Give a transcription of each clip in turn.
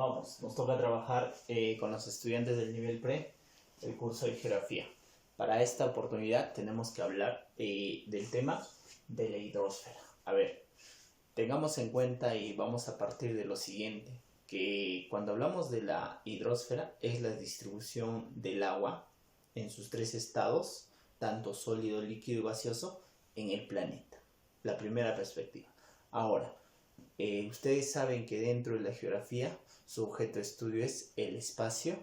vamos, nos toca trabajar con los estudiantes del nivel pre el curso de geografía. Para esta oportunidad tenemos que hablar del tema de la hidrosfera. A ver, tengamos en cuenta y vamos a partir de lo siguiente, que cuando hablamos de la hidrosfera es la distribución del agua en sus tres estados, tanto sólido, líquido y gaseoso, en el planeta. La primera perspectiva. Ahora, ustedes saben que dentro de la geografía su objeto de estudio es el espacio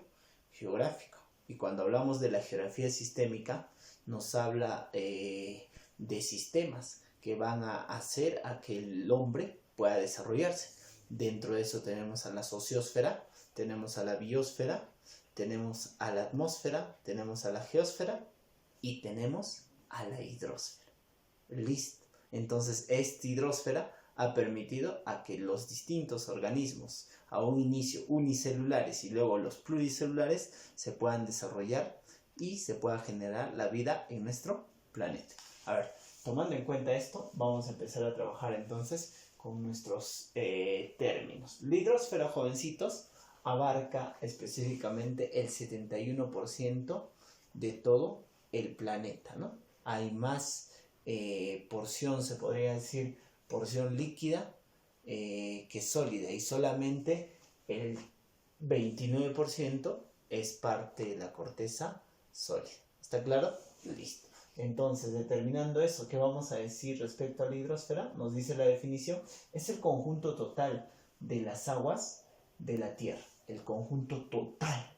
geográfico. Y cuando hablamos de la geografía sistémica, nos habla de sistemas que van a hacer a que el hombre pueda desarrollarse. Dentro de eso tenemos a la sociosfera, tenemos a la biosfera, tenemos a la atmósfera, tenemos a la geósfera y tenemos a la hidrosfera. Listo. Entonces, esta hidrosfera ha permitido a que los distintos organismos, a un inicio unicelulares y luego los pluricelulares, se puedan desarrollar y se pueda generar la vida en nuestro planeta. A ver, tomando en cuenta esto, vamos a empezar a trabajar entonces con nuestros términos. La hidrosfera, jovencitos, abarca específicamente el 71% de todo el planeta, ¿no? Hay más porción, se podría decir, porción líquida que sólida, y solamente el 29% es parte de la corteza sólida. ¿Está claro? Listo. Entonces, determinando eso, ¿qué vamos a decir respecto a la hidrosfera? Nos dice la definición, es el conjunto total de las aguas de la Tierra, el conjunto total,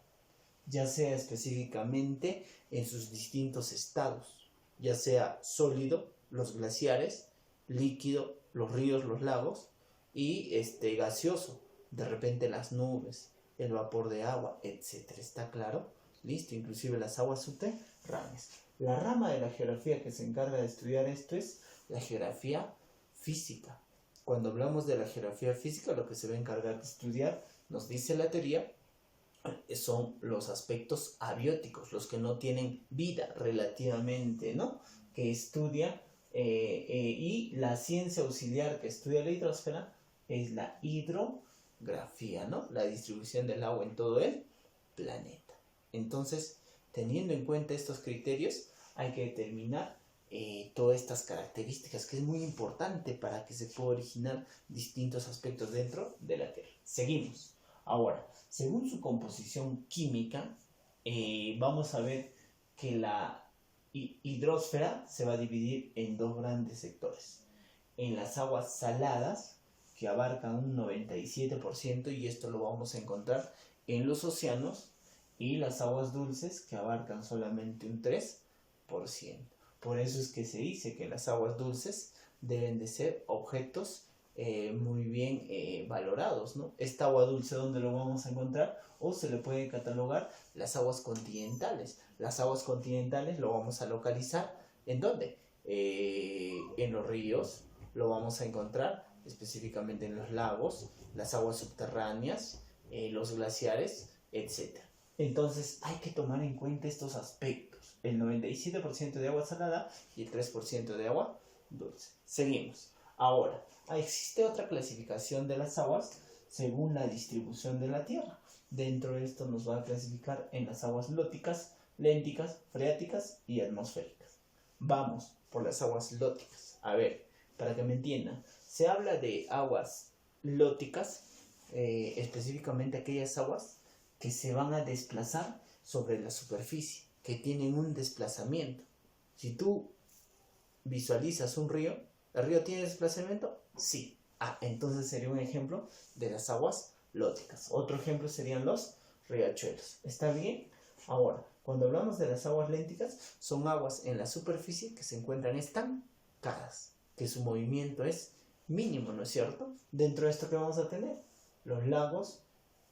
ya sea específicamente en sus distintos estados, ya sea sólido, los glaciares, líquido, los ríos, los lagos, y gaseoso, de repente las nubes, el vapor de agua, etc. ¿Está claro? Listo, inclusive las aguas subterráneas. La rama de la geografía que se encarga de estudiar esto es la geografía física. Cuando hablamos de la geografía física, lo que se va a encargar de estudiar, nos dice la teoría, son los aspectos abióticos, los que no tienen vida relativamente, ¿no? Que estudia y la ciencia auxiliar que estudia la hidrosfera es la hidrografía, ¿no? La distribución del agua en todo el planeta. Entonces, teniendo en cuenta estos criterios, hay que determinar todas estas características, que es muy importante para que se puedan originar distintos aspectos dentro de la Tierra. Seguimos. Ahora, según su composición química, vamos a ver que la hidrosfera se va a dividir en dos grandes sectores. En las aguas saladas, que abarcan un 97%, y esto lo vamos a encontrar en los océanos, y las aguas dulces, que abarcan solamente un 3%. Por eso es que se dice que las aguas dulces deben de ser objetos muy bien valorados, ¿no? Esta agua dulce, ¿dónde lo vamos a encontrar? O se le puede catalogar las aguas continentales. Las aguas continentales lo vamos a localizar, ¿en dónde? En los ríos, lo vamos a encontrar específicamente en los lagos, las aguas subterráneas, los glaciares, etc. Entonces hay que tomar en cuenta estos aspectos, el 97% de agua salada y el 3% de agua dulce. Seguimos. Ahora, existe otra clasificación de las aguas según la distribución de la Tierra. Dentro de esto nos va a clasificar en las aguas lóticas, lénticas, freáticas y atmosféricas. Vamos por las aguas lóticas. A ver, para que me entiendan, se habla de aguas lóticas, específicamente aquellas aguas que se van a desplazar sobre la superficie, que tienen un desplazamiento. Si tú visualizas un río, ¿el río tiene desplazamiento? Sí. Entonces sería un ejemplo de las aguas lóticas. Otro ejemplo serían los riachuelos. ¿Está bien? Ahora, cuando hablamos de las aguas lénticas, son aguas en la superficie que se encuentran estancadas, que su movimiento es mínimo, ¿no es cierto? Dentro de esto que vamos a tener, los lagos,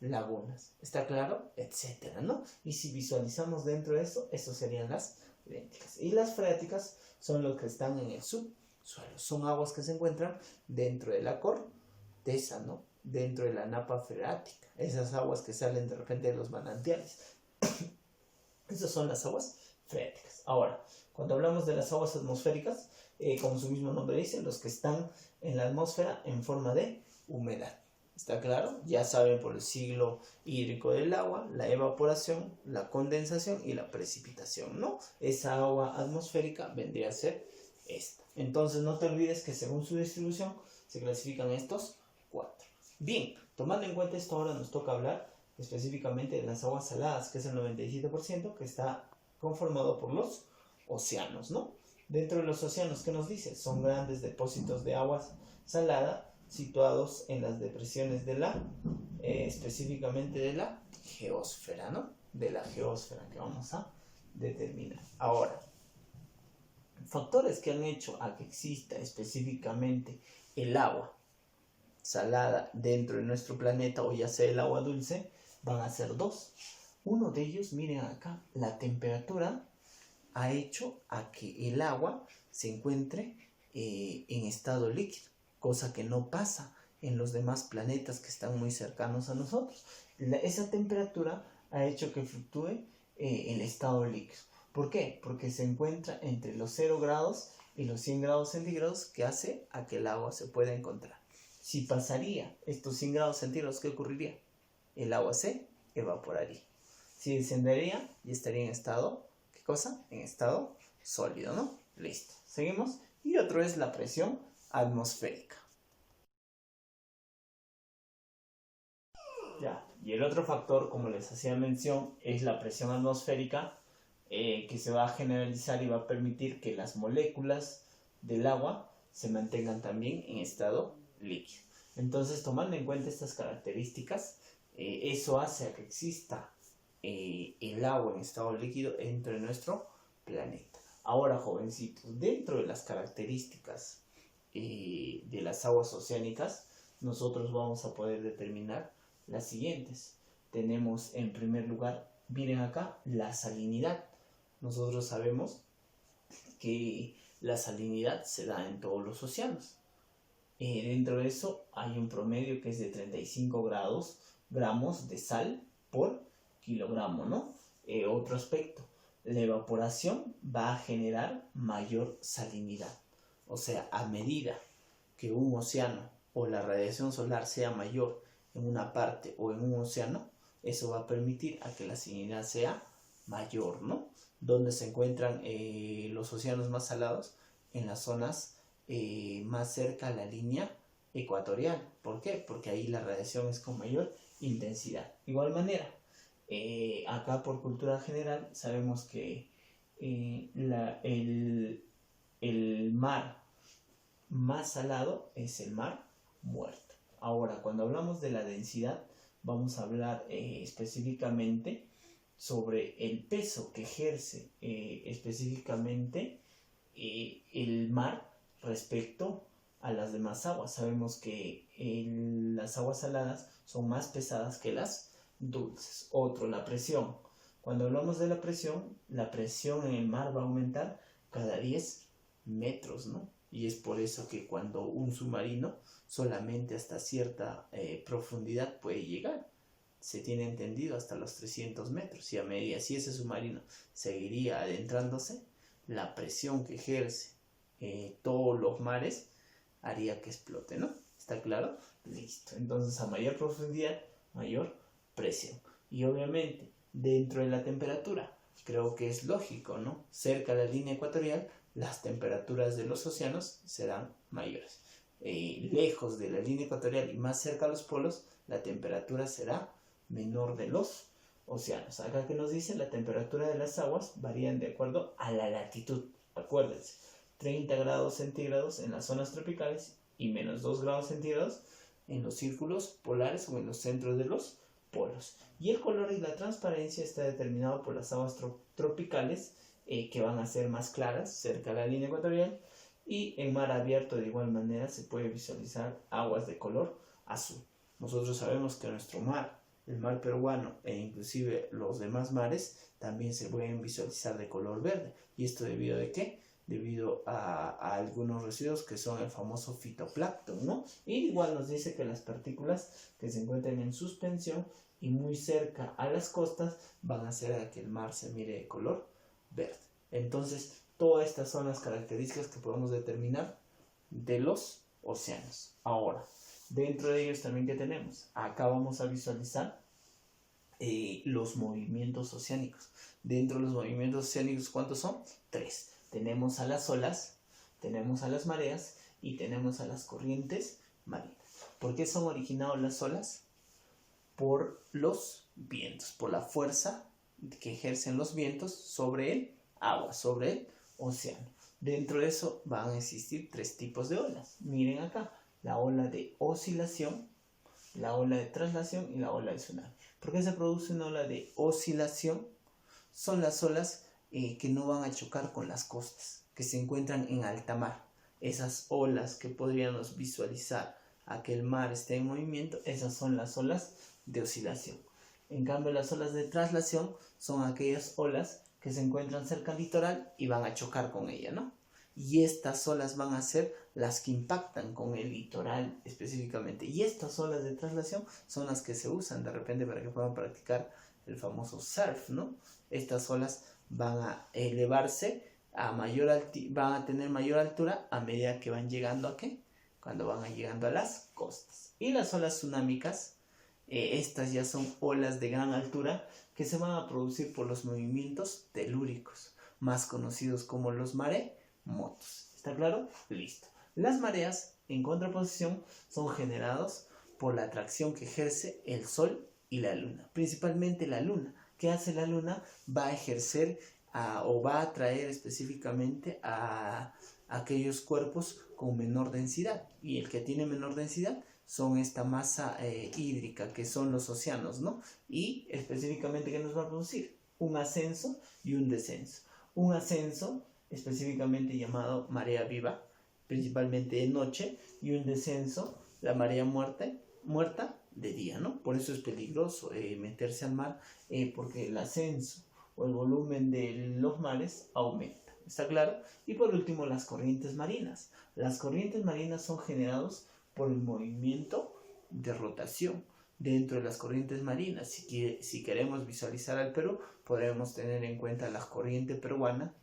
lagunas, ¿está claro? Etcétera, ¿no? Y si visualizamos dentro de eso, eso serían las lénticas. Y las freáticas son los que están en el subsuelo. Son aguas que se encuentran dentro de la corteza, ¿no? Dentro de la napa freática. Esas aguas que salen de repente de los manantiales. Esas son las aguas freáticas. Ahora, cuando hablamos de las aguas atmosféricas, como su mismo nombre dice, los que están en la atmósfera en forma de humedad. ¿Está claro? Ya saben por el ciclo hídrico del agua, la evaporación, la condensación y la precipitación, ¿no? Esa agua atmosférica vendría a ser esta. Entonces no te olvides que según su distribución se clasifican estos 4. Bien, tomando en cuenta esto, ahora nos toca hablar específicamente de las aguas saladas, que es el 97%, que está conformado por los océanos, ¿no? Dentro de los océanos, ¿qué nos dice? Son grandes depósitos de aguas saladas situados en las depresiones de específicamente de la geósfera, ¿no? De la geósfera que vamos a determinar. Ahora, factores que han hecho a que exista específicamente el agua salada dentro de nuestro planeta, o ya sea el agua dulce, van a ser 2. Uno de ellos, miren acá, la temperatura ha hecho a que el agua se encuentre en estado líquido, cosa que no pasa en los demás planetas que están muy cercanos a nosotros. Esa temperatura ha hecho que fluctúe el estado líquido. ¿Por qué? Porque se encuentra entre los 0 grados y los 100 grados centígrados, que hace a que el agua se pueda encontrar. Si pasaría estos 100 grados centígrados, ¿qué ocurriría? El agua se evaporaría. Si descendería y estaría en estado, ¿qué cosa? En estado sólido, ¿no? Listo. Seguimos. Y otro es la presión atmosférica. Ya. Y el otro factor, como les hacía mención, es la presión atmosférica, que se va a generalizar y va a permitir que las moléculas del agua se mantengan también en estado líquido. Entonces, tomando en cuenta estas características, eso hace a que exista el agua en estado líquido dentro de nuestro planeta. Ahora, jovencitos, dentro de las características de las aguas oceánicas, nosotros vamos a poder determinar las siguientes. Tenemos en primer lugar, miren acá, la salinidad. Nosotros sabemos que la salinidad se da en todos los océanos. Dentro de eso hay un promedio que es de 35 gramos de sal por kilogramo, ¿no? Otro aspecto, la evaporación va a generar mayor salinidad. O sea, a medida que un océano o la radiación solar sea mayor en una parte o en un océano, eso va a permitir a que la salinidad sea mayor, ¿no? Donde se encuentran los océanos más salados, en las zonas más cerca a la línea ecuatorial. ¿Por qué? Porque ahí la radiación es con mayor intensidad. De igual manera, acá por cultura general sabemos que el mar más salado es el mar muerto. Ahora, cuando hablamos de la densidad, vamos a hablar específicamente sobre el peso que ejerce específicamente el mar respecto a las demás aguas. Sabemos que las aguas saladas son más pesadas que las dulces. Otro, la presión. Cuando hablamos de la presión en el mar va a aumentar cada 10 metros, ¿no? Y es por eso que cuando un submarino solamente hasta cierta profundidad puede llegar, se tiene entendido hasta los 300 metros, y a medida si ese submarino seguiría adentrándose, la presión que ejerce todos los mares haría que explote, ¿no? ¿Está claro? Listo. Entonces, a mayor profundidad, mayor presión. Y obviamente, dentro de la temperatura, creo que es lógico, ¿no? Cerca de la línea ecuatorial, las temperaturas de los océanos serán mayores. Lejos de la línea ecuatorial y más cerca a los polos, la temperatura será menor de los océanos. Acá que nos dice, la temperatura de las aguas varían de acuerdo a la latitud. Acuérdense, 30 grados centígrados en las zonas tropicales y menos 2 grados centígrados en los círculos polares o en los centros de los polos. Y el color y la transparencia está determinado por las aguas tropicales, que van a ser más claras cerca de la línea ecuatorial, y en mar abierto de igual manera se puede visualizar aguas de color azul. Nosotros sabemos que nuestro mar, el mar peruano e inclusive los demás mares también se pueden visualizar de color verde. ¿Y esto debido a qué? Debido a algunos residuos que son el famoso fitoplancton, ¿no? Y igual nos dice que las partículas que se encuentran en suspensión y muy cerca a las costas van a hacer a que el mar se mire de color verde. Entonces, todas estas son las características que podemos determinar de los océanos. Ahora, Dentro de ellos también, ¿qué tenemos? Acá vamos a visualizar los movimientos oceánicos. Dentro de los movimientos oceánicos, ¿cuántos son? 3. Tenemos a las olas, tenemos a las mareas y tenemos a las corrientes marinas. ¿Por qué son originadas las olas? Por los vientos, por la fuerza que ejercen los vientos sobre el agua, sobre el océano. Dentro de eso van a existir 3 tipos de olas. Miren acá, la ola de oscilación, la ola de traslación y la ola de tsunami. ¿Por qué se produce una ola de oscilación? Son las olas que no van a chocar con las costas, que se encuentran en alta mar. Esas olas que podríamos visualizar a que el mar esté en movimiento, esas son las olas de oscilación. En cambio, las olas de traslación son aquellas olas que se encuentran cerca al litoral y van a chocar con ella, ¿no? Y estas olas van a ser las que impactan con el litoral específicamente. Y estas olas de traslación son las que se usan de repente para que puedan practicar el famoso surf, ¿no? Estas olas van a elevarse van a tener mayor altura a medida que van llegando a ¿qué? Cuando van llegando a las costas. Y las olas tsunámicas, estas ya son olas de gran altura que se van a producir por los movimientos telúricos, más conocidos como los maremotos. ¿Está claro? Listo. Las mareas, en contraposición, son generados por la atracción que ejerce el Sol y la Luna. Principalmente la Luna. ¿Qué hace la Luna? Va a ejercer o va a atraer específicamente a aquellos cuerpos con menor densidad. Y el que tiene menor densidad son esta masa hídrica, que son los océanos, ¿no? Y específicamente, ¿qué nos va a producir? Un ascenso y un descenso. Un ascenso específicamente llamado marea viva, principalmente de noche, y un descenso, la marea muerta de día, ¿no? Por eso es peligroso meterse al mar, porque el ascenso o el volumen de los mares aumenta. ¿Está claro? Y por último, las corrientes marinas. Las corrientes marinas son generadas por el movimiento de rotación. Dentro de las corrientes marinas, si queremos visualizar al Perú, podremos tener en cuenta la corriente peruana,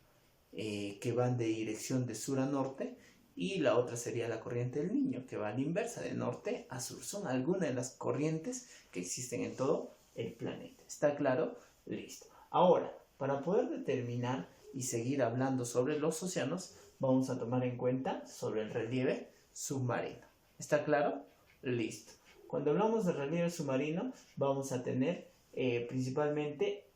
que van de dirección de sur a norte, y la otra sería la corriente del Niño, que va a la inversa, de norte a sur. Son algunas de las corrientes que existen en todo el planeta. ¿Está claro? Listo. Ahora, para poder determinar y seguir hablando sobre los océanos, vamos a tomar en cuenta sobre el relieve submarino. ¿Está claro? Listo. Cuando hablamos de relieve submarino, vamos a tener principalmente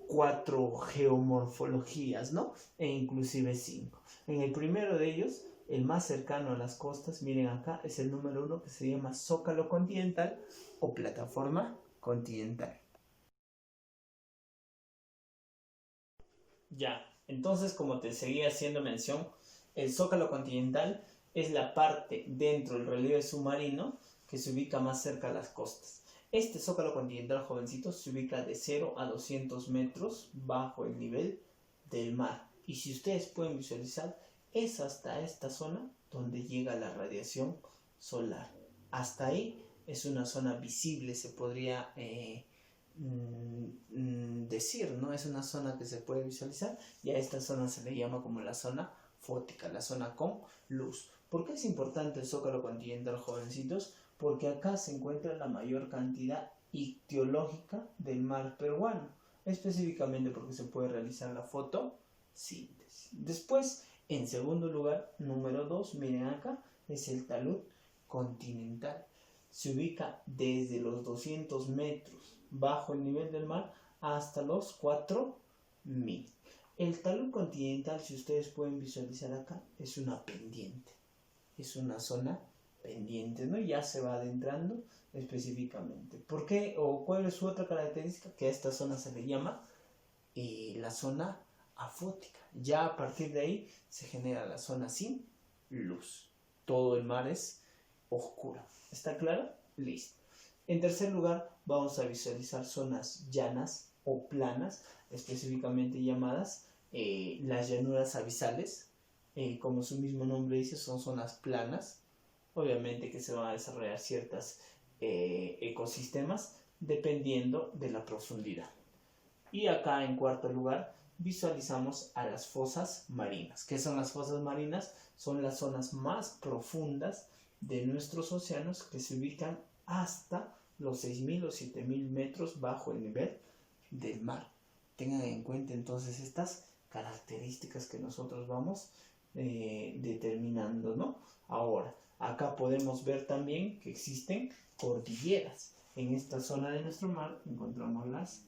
4 geomorfologías, ¿no? E inclusive 5. En el primero de ellos, el más cercano a las costas, miren acá, es el número 1, que se llama zócalo continental o plataforma continental. Ya, entonces, como te seguía haciendo mención, el zócalo continental es la parte dentro del relieve submarino que se ubica más cerca a las costas. Este zócalo continental, jovencitos, se ubica de 0 a 200 metros bajo el nivel del mar. Y si ustedes pueden visualizar, es hasta esta zona donde llega la radiación solar. Hasta ahí es una zona visible, se podría decir, ¿no? Es una zona que se puede visualizar, y a esta zona se le llama como la zona fótica, la zona con luz. ¿Por qué es importante el zócalo continental, jovencitos? Porque acá se encuentra la mayor cantidad ictiológica del mar peruano, específicamente porque se puede realizar la fotosíntesis. Después, en segundo lugar, número 2, miren acá, es el talud continental. Se ubica desde los 200 metros bajo el nivel del mar hasta los 4000. El talud continental, si ustedes pueden visualizar acá, es una pendiente. Es una zona pendiente, ¿no? Ya se va adentrando específicamente. ¿Por qué? ¿O cuál es su otra característica? Que a esta zona se le llama la zona afótica. Ya a partir de ahí se genera la zona sin luz. Todo el mar es oscuro. ¿Está claro? Listo. En tercer lugar, vamos a visualizar zonas llanas o planas, específicamente llamadas las llanuras abisales. Como su mismo nombre dice, son zonas planas. Obviamente que se van a desarrollar ciertos ecosistemas dependiendo de la profundidad. Y acá, en cuarto lugar, visualizamos a las fosas marinas. ¿Qué son las fosas marinas? Son las zonas más profundas de nuestros océanos que se ubican hasta los 6.000 o 7.000 metros bajo el nivel del mar. Tengan en cuenta entonces estas características que nosotros vamos determinando, ¿no? Ahora, acá podemos ver también que existen cordilleras. En esta zona de nuestro mar encontramos las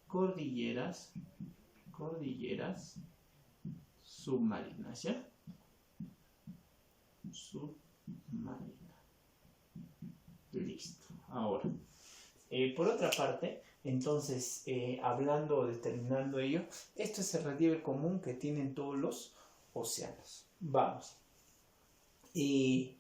cordilleras submarinas, ¿ya? Submarina. Listo. Ahora, por otra parte, entonces, hablando o determinando ello, esto es el relieve común que tienen todos los océanos. Vamos. Y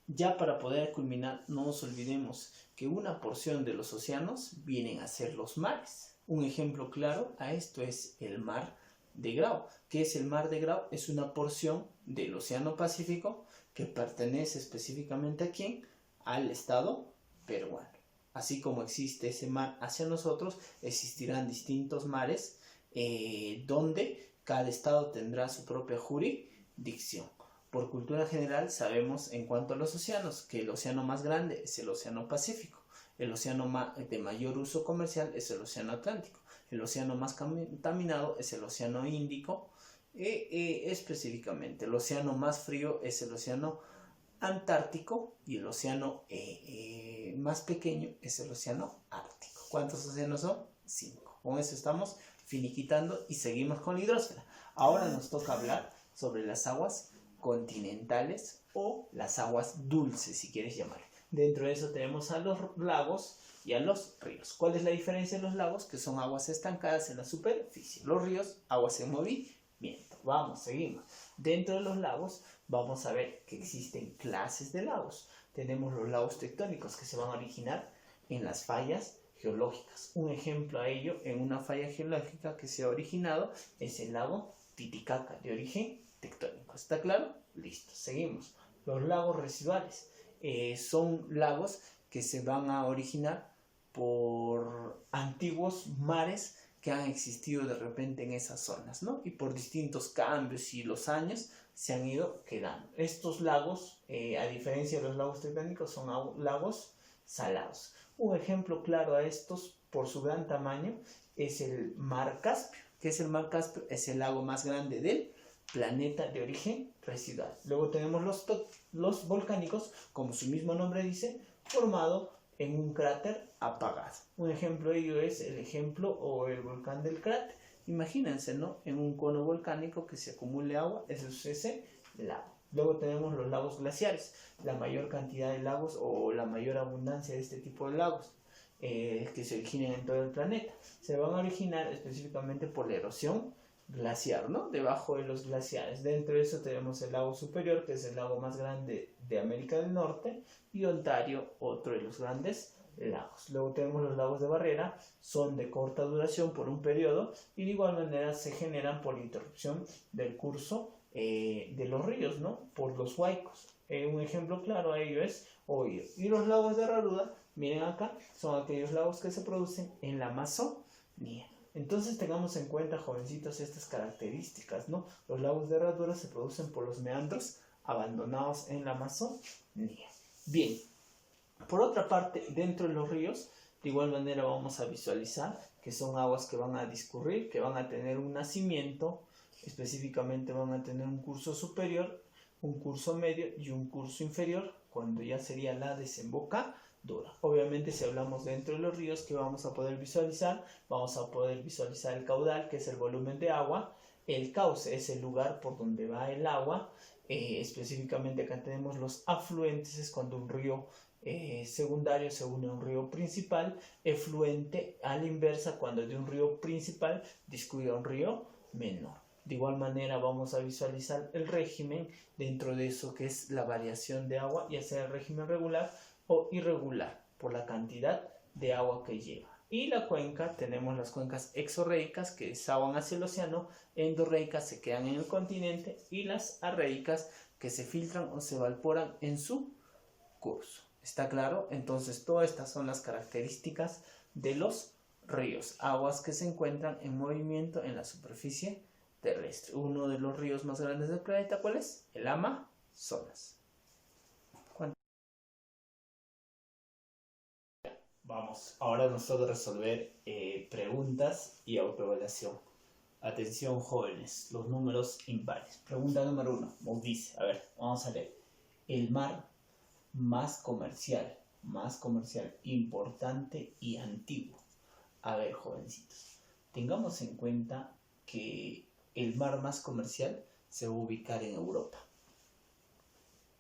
ya para poder culminar, no nos olvidemos que una porción de los océanos vienen a ser los mares. Un ejemplo claro a esto es el mar de Grau. ¿Qué es el mar de Grau? Es una porción del Océano Pacífico que pertenece específicamente ¿a quién? Al estado peruano. Así como existe ese mar hacia nosotros, existirán distintos mares donde cada estado tendrá su propia jurisdicción. Por cultura general sabemos en cuanto a los océanos que el océano más grande es el Océano Pacífico, el océano de mayor uso comercial es el Océano Atlántico, el océano más contaminado es el Océano Índico, específicamente el océano más frío es el Océano Antártico y el océano más pequeño es el Océano Ártico. ¿Cuántos océanos son? 5. Con eso estamos finiquitando y seguimos con la hidrosfera. Ahora nos toca hablar sobre las aguas continentales o las aguas dulces, si quieres llamar. Dentro de eso tenemos a los lagos y a los ríos. ¿Cuál es la diferencia de los lagos? Que son aguas estancadas en la superficie. Los ríos, aguas en movimiento. Vamos, seguimos. Dentro de los lagos vamos a ver que existen clases de lagos. Tenemos los lagos tectónicos que se van a originar en las fallas geológicas. Un ejemplo a ello en una falla geológica que se ha originado es el lago Titicaca, de origen tectónico. ¿Está claro? Listo, seguimos. Los lagos residuales son lagos que se van a originar por antiguos mares que han existido de repente en esas zonas, ¿no? Y por distintos cambios y los años se han ido quedando. Estos lagos, a diferencia de los lagos tectónicos, son lagos salados. Un ejemplo claro a estos, por su gran tamaño, es el mar Caspio. ¿Qué es el mar Caspio? Es el lago más grande del planeta de origen residual. Luego tenemos los volcánicos, como su mismo nombre dice, formado en un cráter apagado. Un ejemplo de ello es el ejemplo o el volcán del cráter. Imagínense, ¿no? En un cono volcánico que se acumule agua, eso es ese lago. Luego tenemos los lagos glaciares, la mayor cantidad de lagos o la mayor abundancia de este tipo de lagos que se originan en todo el planeta. Se van a originar específicamente por la erosión glaciar, ¿no? Debajo de los glaciares. Dentro de eso tenemos el lago Superior, que es el lago más grande de América del Norte, y Ontario, otro de los grandes lagos. Luego tenemos los lagos de barrera, son de corta duración por un periodo y de igual manera se generan por la interrupción del curso de los ríos, ¿no? Por los huaicos. Un ejemplo claro a ello es Oiro. Y los lagos de Herradura, miren acá, son aquellos lagos que se producen en la Amazonía. Entonces tengamos en cuenta, jovencitos, estas características, ¿no? Los lagos de Herradura se producen por los meandros abandonados en la Amazonía. Bien, por otra parte, dentro de los ríos, de igual manera vamos a visualizar que son aguas que van a discurrir, que van a tener un nacimiento, específicamente van a tener un curso superior, un curso medio y un curso inferior, cuando ya sería la desembocadura. Obviamente, si hablamos dentro de los ríos, ¿qué vamos a poder visualizar? Vamos a poder visualizar el caudal, que es el volumen de agua. El cauce es el lugar por donde va el agua. Específicamente acá tenemos los afluentes, es cuando un río secundario se une a un río principal. Efluente a la inversa, cuando de un río principal discurre a un río menor. De igual manera vamos a visualizar el régimen dentro de eso que es la variación de agua, ya sea el régimen regular o irregular, por la cantidad de agua que lleva. Y la cuenca, tenemos las cuencas exorreicas que desaguan hacia el océano, endorreicas se quedan en el continente y las arreicas que se filtran o se evaporan en su curso. ¿Está claro? Entonces todas estas son las características de los ríos, aguas que se encuentran en movimiento en la superficie terrestre. Uno de los ríos más grandes del planeta, ¿cuál es? El Amazonas. Vamos, ahora nos toca resolver preguntas y autoevaluación. Atención jóvenes, los números impares. Pregunta número 1, nos dice, a ver, vamos a leer. El mar más comercial, importante y antiguo. A ver, jovencitos, tengamos en cuenta que el mar más comercial se va a ubicar en Europa.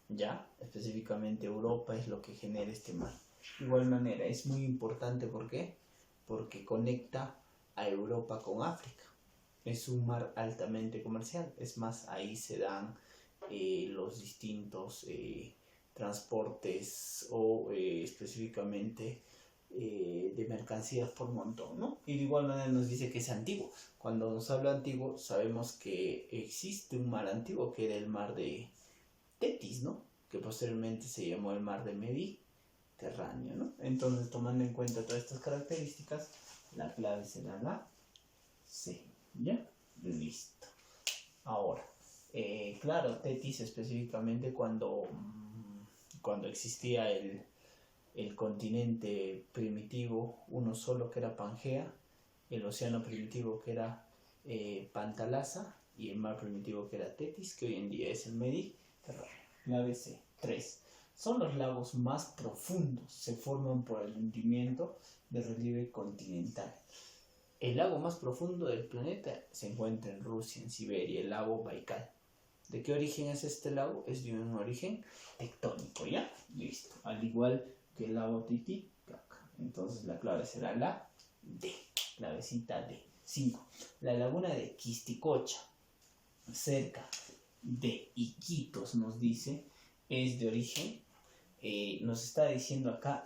Ya, específicamente Europa es lo que genera este mar. De igual manera, es muy importante, ¿por qué? Porque conecta a Europa con África. Es un mar altamente comercial. Es más, ahí se dan los distintos transportes o específicamente de mercancías por montón, ¿no? Y de igual manera nos dice que es antiguo. Cuando nos habla antiguo, sabemos que existe un mar antiguo que era el mar de Tetis, ¿no? Que posteriormente se llamó el mar de Mediterráneo, ¿no? Entonces, tomando en cuenta todas estas características, la clave será la C. ¿Ya? Listo. Ahora, claro, Tetis específicamente cuando existía el continente primitivo, uno solo que era Pangea, el océano primitivo que era Pantalasa y el mar primitivo que era Tetis, que hoy en día es el Mediterráneo. Clave C. 3. Son los lagos más profundos, se forman por el hundimiento del relieve continental. El lago más profundo del planeta se encuentra en Rusia, en Siberia, el lago Baikal. ¿De qué origen es este lago? Es de un origen tectónico, ¿ya? Listo. Al igual que el lago Titicaca. Entonces la clave será la D. Clavecita D. 5. La laguna de Quisticocha, cerca de Iquitos, nos dice, es de origen, nos está diciendo acá,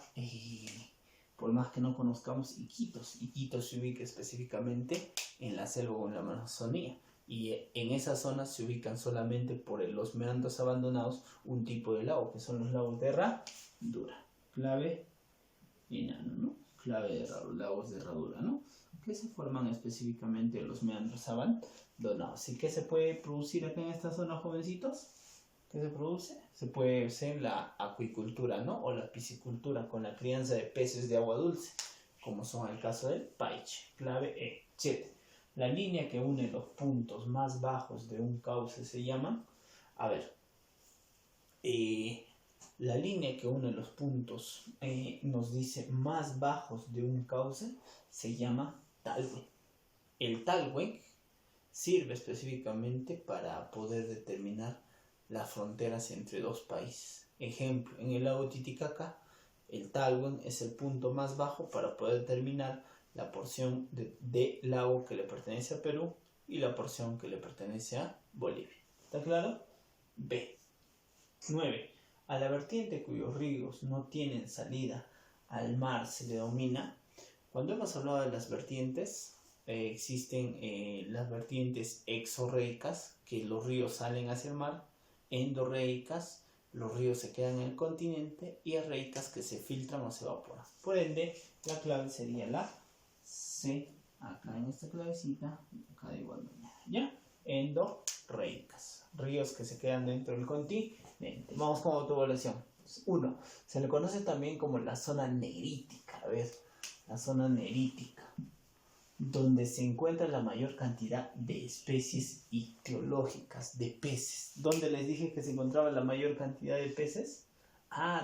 por más que no conozcamos Iquitos se ubica específicamente en la selva o en la Amazonía, y en esa zona se ubican solamente por los meandros abandonados un tipo de lago, que son los lagos de herradura. Clave enano, ¿no? Clave de lagos de herradura, ¿no? Que se forman específicamente los meandros abandonados. ¿Y qué se puede producir acá en esta zona, jovencitos? ¿Qué se produce? Se puede hacer la acuicultura, ¿no? O la piscicultura con la crianza de peces de agua dulce, como son el caso del paiche. Clave E. 7. La línea que une los puntos más bajos de un cauce se llama, la línea que une los puntos, nos dice, más bajos de un cauce, se llama talweg. El talweg sirve específicamente para poder determinar las fronteras entre dos países. Ejemplo, en el lago Titicaca, el talweg es el punto más bajo para poder determinar la porción de lago que le pertenece a Perú y la porción que le pertenece a Bolivia. ¿Está claro? B. 9. A la vertiente cuyos ríos no tienen salida al mar se le denomina. Cuando hemos hablado de las vertientes, existen las vertientes exorreicas, que los ríos salen hacia el mar, endorreicas, los ríos se quedan en el continente, y arreicas, que se filtran o se evaporan. Por ende, la clave sería la C, acá en esta clavecita, acá de igual manera, ¿ya? Endorreicas, ríos que se quedan dentro del continente. Vamos con autoevaluación. 1. Se le conoce también como la zona nerítica. A ver, la zona nerítica, donde se encuentra la mayor cantidad de especies ictiológicas de peces. ¿Dónde les dije que se encontraba la mayor cantidad de peces?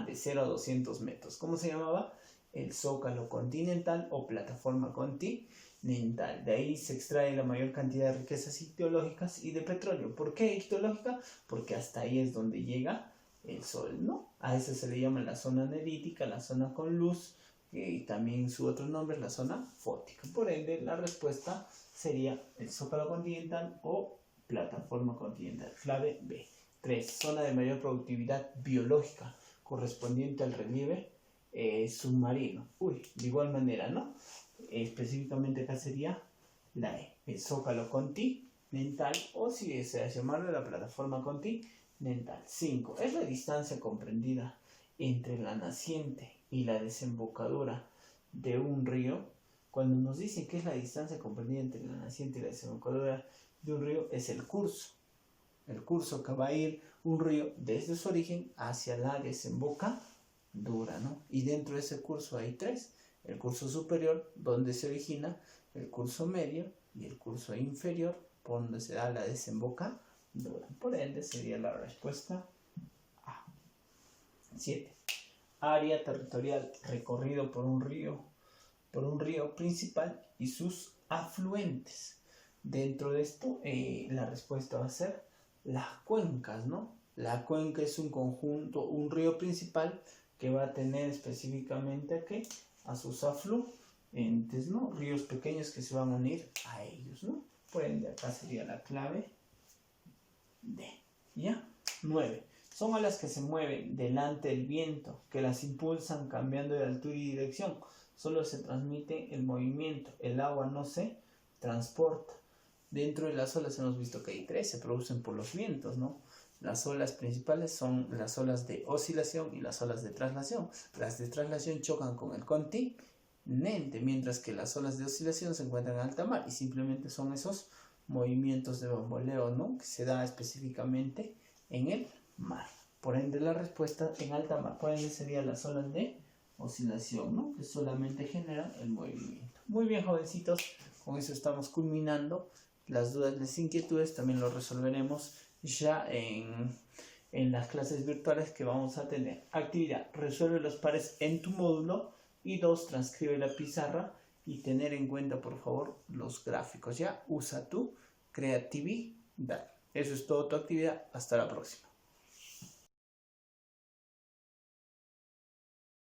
De 0 a 200 metros. ¿Cómo se llamaba? El zócalo continental o plataforma continental. De ahí se extrae la mayor cantidad de riquezas ictiológicas y de petróleo. ¿Por qué ictiológica? Porque hasta ahí es donde llega el sol, ¿no? A eso se le llama la zona nerítica, la zona con luz, y también su otro nombre es la zona fótica. Por ende, la respuesta sería el zócalo continental o plataforma continental. Clave B. 3. Zona de mayor productividad biológica correspondiente al relieve submarino. De igual manera, ¿no? Específicamente acá sería la E, el zócalo continental, o si deseas llamarlo la plataforma continental. 5. Es la distancia comprendida entre la naciente y la desembocadura de un río. Cuando nos dicen que es la distancia comprendida entre la naciente y la desembocadura de un río, es el curso que va a ir un río desde su origen hacia la desembocadura, ¿no? Y dentro de ese curso hay 3, el curso superior, donde se origina el curso medio, y el curso inferior, por donde se da la desembocadura. Por ende, sería la respuesta A. 7. Área territorial recorrido por un río principal y sus afluentes. Dentro de esto, la respuesta va a ser las cuencas, ¿no? La cuenca es un conjunto, un río principal que va a tener específicamente a sus afluentes, ¿no? Ríos pequeños que se van a unir a ellos, ¿no? Por ende, acá sería la clave D. ¿Ya? 9. Son olas que se mueven delante del viento, que las impulsan cambiando de altura y dirección. Solo se transmite el movimiento, el agua no se transporta. Dentro de las olas hemos visto que hay 3, se producen por los vientos, ¿no? Las olas principales son las olas de oscilación y las olas de traslación. Las de traslación chocan con el continente, mientras que las olas de oscilación se encuentran en alta mar y simplemente son esos movimientos de bamboleo, ¿no? Que se da específicamente en el mar. Por ende, la respuesta en alta mar, por ende, serían las olas de oscilación, ¿no? Que solamente generan el movimiento. Muy bien, jovencitos, con eso estamos culminando. Las dudas, las inquietudes también lo resolveremos ya en las clases virtuales que vamos a tener. Actividad: resuelve los pares en tu módulo. Y 2, transcribe la pizarra y tener en cuenta, por favor, los gráficos. Ya, usa tu creatividad. Eso es todo tu actividad. Hasta la próxima.